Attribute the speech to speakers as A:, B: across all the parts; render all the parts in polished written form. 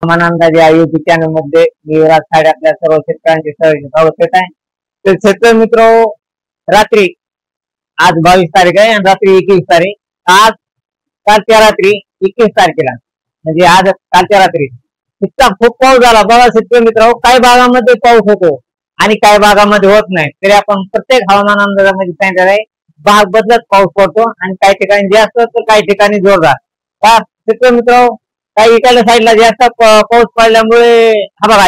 A: अंदाजे या YouTube channel मध्ये मी युवराज खाडे आपल्या सर्व शेतकऱ्यांचे स्वागत करत आहे। तर शेतकरी मित्र, रात्री आज 22 तारीख आहे आणि रात्री 21 तारीख, आज कालच्या रात्री 21 तारखेला म्हणजे आज कालच्या रात्री इतका खूप पाऊस झाला बघा शेतकरी मित्र। काही भागामध्ये पाऊस होतो आणि काही भागामध्ये होत नाही, तरी आपण प्रत्येक हवामान अंदाजामध्ये सांगितलेलं आहे भाग बदलत पाऊस पडतो आणि काही ठिकाणी जास्त तर काही ठिकाणी जोरदार। शेतकरी मित्र, काही इकडल्या साईडला जास्त पाऊस पडल्यामुळे हा बघा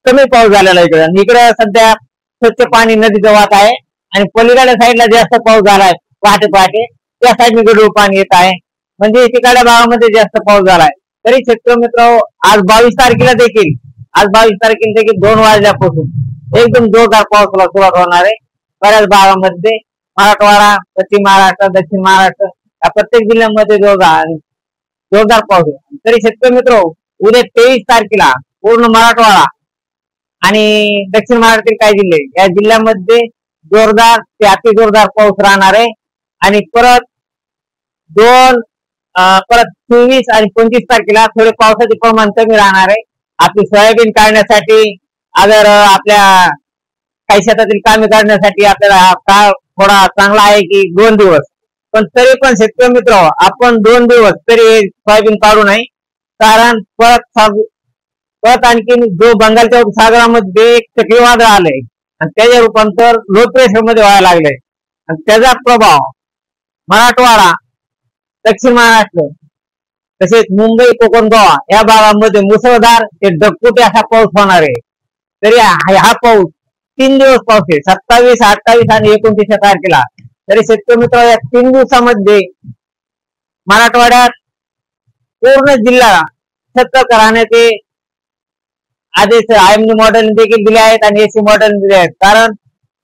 A: कमी पाऊस झालेला इकडे इकडे सध्या स्वच्छ पाणी नदीचं वाहत आहे आणि पलीकडल्या साईडला जास्त पाऊस झालाय पहाटे पहाटे त्या साईडने गडूळ पाणी येत आहे, म्हणजे तिकडल्या भागामध्ये जास्त पाऊस झालाय। तरी शेतकरी मित्र, आज 22 तारखेला देखील 2 वाजल्यापासून एकदम जोरदार पावसाला सुरुवात होणार आहे। बऱ्याच भागामध्ये मराठवाडा, पश्चिम महाराष्ट्र, दक्षिण महाराष्ट्र या प्रत्येक जिल्ह्यामध्ये जोरदार पाऊस आहे। तरी शेतकरी मित्र, उद्या 23 तारखेला पूर्ण मराठवाडा आणि दक्षिण महाराष्ट्रातील काही जिल्हे या जिल्ह्यामध्ये जोरदार ते अति जोरदार पाऊस राहणार आहे आणि परत 24 आणि 25 तारखेला थोडे पावसाचे प्रमाण कमी राहणार आहे। आपली सोयाबीन काढण्यासाठी अगर आपल्या काही शेतातील कामे काढण्यासाठी आपल्याला हा काळ थोडा चांगला आहे की 2 दिवस, पण तरी पण शेतकरी मित्र आपण 2 दिवस तरी सोयाबीन काढू नये, कारण परत आणखी जो बंगालच्या उपसागरामध्ये एक चक्रीवादळ आलंय आणि त्याचे रूपांतर लो प्रेशर मध्ये व्हायला लागलंय आणि त्याचा प्रभाव मराठवाडा, दक्षिण महाराष्ट्र तसेच मुंबई, कोकण, गोवा या भागामध्ये मुसळधार ते ढगफुटी असा पाऊस होणार आहे। तरी हा पाऊस 3 दिवस पाऊस आहे, 27, 28 आणि 29 तारखेला। तरी शेतकरी मित्र, या 3 दिवसामध्ये मराठवाड्यात पूर्ण जिल्हा सतर्क राहण्याचे आदेश IMD मॉडेल देखील दिले आहेत आणि AC मॉडेल दिले आहेत, कारण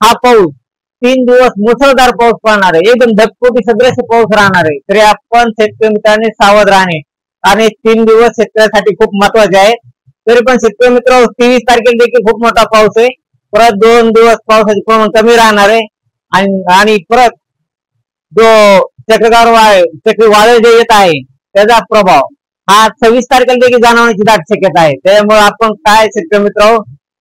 A: हा पाऊस 3 दिवस मुसळधार पाऊस पडणार आहे, एकदम ढगफुटी सदृश पाऊस राहणार आहे। तरी आपण शेतकरी मित्रांनी सावध राहणे आणि 3 दिवस शेतकऱ्यासाठी खूप महत्वाचे आहेत। तरी पण शेतकरी मित्र, 23 तारखेला देखील खूप मोठा पाऊस आहे, परत 2 दिवस पावसाचे प्रमाण कमी राहणार आहे आणि परत जो चक्रीवादळ जे येत आहे त्याचा प्रभाव हा 26 तारखेला देखील जाणवण्याची दाट शक्यता आहे। त्यामुळे आपण काय शेतकरी मित्र,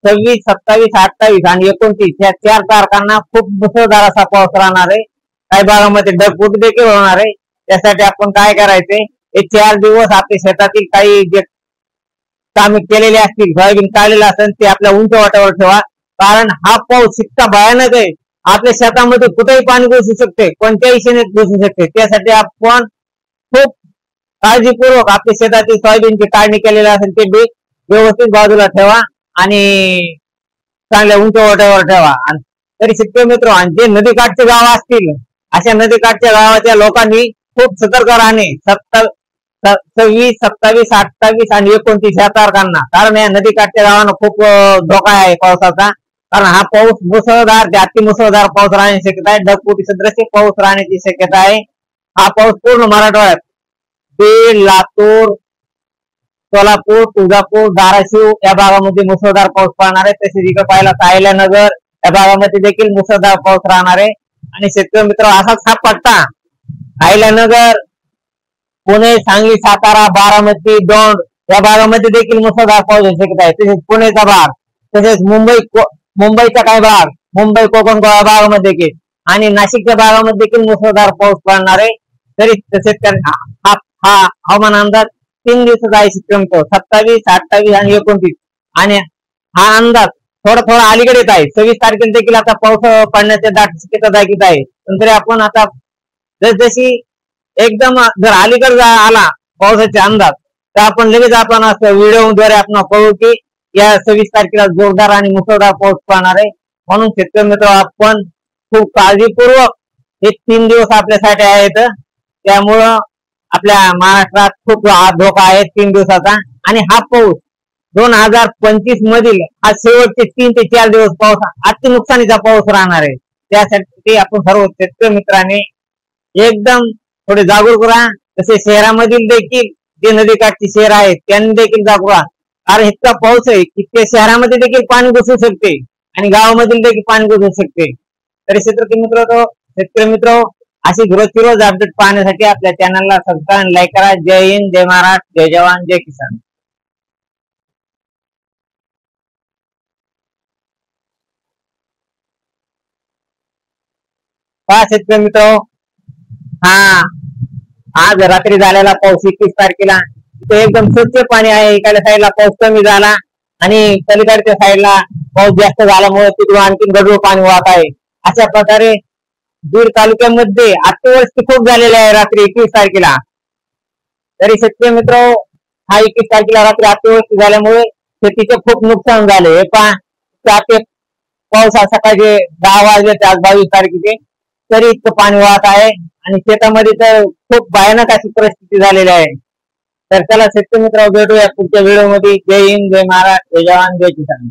A: 26, 27, 28 आणि 29 या 4 तारखांना खूप मुसळधार असा पाऊस राहणार आहे। काही भागामध्ये ढगफुटी देखील होणार आहे। त्यासाठी आपण काय करायचे, हे 4 दिवस आपल्या शेतातील काही जे कामे केलेले असतील, सोयाबीन काढलेलं असेल ते आपल्या उंच वाट्यावर ठेवा, कारण हा पाऊस इतका भयानक आहे आपल्या शेतामध्ये कुठेही पाणी घुसू शकते, कोणत्याही शेतात घुसू शकते। त्यासाठी आपण खूप काळजीपूर्वक आपल्या शेतातील सोयाबीनची काढणी केलेली असेल ते बी व्यवस्थित बाजूला ठेवा आणि चांगल्या उंच वाट्यावर ठेवा। तरी शेतकरी मित्र, जे नदीकाठचे गाव असतील अशा नदीकाठच्या गावाच्या लोकांनी खूप सतर्क राहणे 26, 27, 28 आणि 29 या तारखांना, कारण या नदीकाठच्या गावांना खूप धोका आहे पावसाचा, कारण हा पाऊस मुसळधार ते अति मुसळधार पाऊस राहण्याची शक्यता आहे, ढगफुटी सदृश पाऊस राहण्याची शक्यता आहे। हा पाऊस पूर्ण मराठवाड्यात बीड, लातूर, सोलापूर, तुळजापूर, धाराशिव या भागामध्ये मुसळधार पाऊस पडणार आहे। तसेच इकडे पाहिला अहिल्यानगर या भागामध्ये देखील मुसळधार पाऊस राहणार आहे। आणि शेतकरी मित्र, असाच हा पट्टा अहिल्यानगर, पुणे, सांगली, सातारा, बारामती, दौंड या भागामध्ये देखील मुसळधार पाऊस होऊ शकत आहे। तसेच पुणेचा भाग, तसेच मुंबईचा काही भाग, मुंबई, कोकण, गोवा भागामध्ये देखील आणि नाशिकच्या भागामध्ये देखील मुसळधार पाऊस पडणार आहे। तरी तसेच हा हवामान अंदाज 3 दिवसाचा आहे शेतकरी मित्र, 27, 28 आणि 29 आणि हा अंदाज थोडा अलीकडे येत आहे। 26 तारखेला देखील आता पाऊस पडण्याच्या दाट शक्यता दाखवत आहे, पण तरी आपण आता जशी एकदम जर अलीकडे आला पावसाचे अंदाज तर आपण लगेच आपण असं व्हिडिओद्वारे आपण कळू की या 26 तारखेला जोरदार आणि मुसळधार पाऊस पडणार आहे। म्हणून शेतकरी मित्र, आपण खूप काळजीपूर्वक हे 3 दिवस आपल्यासाठी आहेत, त्यामुळं आपल्या महाराष्ट्रात खूप धोका आहे 3 दिवसाचा। आणि हा पाऊस 2025 मधील हा शेवटचे 3 ते 4 दिवस पाऊस अति नुकसानीचा पाऊस राहणार आहे। त्यासाठी आपण सर्व शेतकरी मित्रांनी एकदम थोडे जागरूक राहा। तसे शहरामधील देखील जे नदीकाठची शहर आहेत त्यांनी देखील जागरूक राहा, कारण इतका पाऊस आहे की ते शहरामध्ये देखील पाणी घुसू शकते आणि गावामधील देखील पाणी घुसू शकते। तरी शेतकरी मित्र, अशी रोजची रोज अपडेट पाहण्यासाठी आपल्या चॅनलला सबस्क्राईब, लाईक करा। जय हिंद, जय महाराष्ट्र, जय जवान, जय किसान। पहा शेतकरी मित्र, हा आज रात्री झालेला पाऊस 21 तारखेला इथे एकदम स्वच्छ पाणी आहे. इकडच्या साईडला पाऊस कमी झाला आणि पलीकडच्या साईडला पाऊस जास्त झाल्यामुळे तिथून आणखी गढूळ पाणी वाहत आहे. अशा प्रकारे बीड तालुक्यामध्ये अतिवृष्टी खूप झालेली आहे रात्री 21 तारखेला. तरी शेतकरी मित्र, हा 21 तारखेला रात्री अतिवृष्टी झाल्यामुळे शेतीचे खूप नुकसान झाले. हे पहा पाऊस सकाळचे 10 वाजले आज 22 तारखेचे, तरी इतकं पाणी वाहत आहे आणि शेतामध्ये तर खूप भयानक अशी परिस्थिती झालेली आहे. तर चला शेतकरी मित्र, भेटूया पुढच्या व्हिडिओ मध्ये. जय हिंद, जय महाराष्ट्र, जय जवान, जय किसान.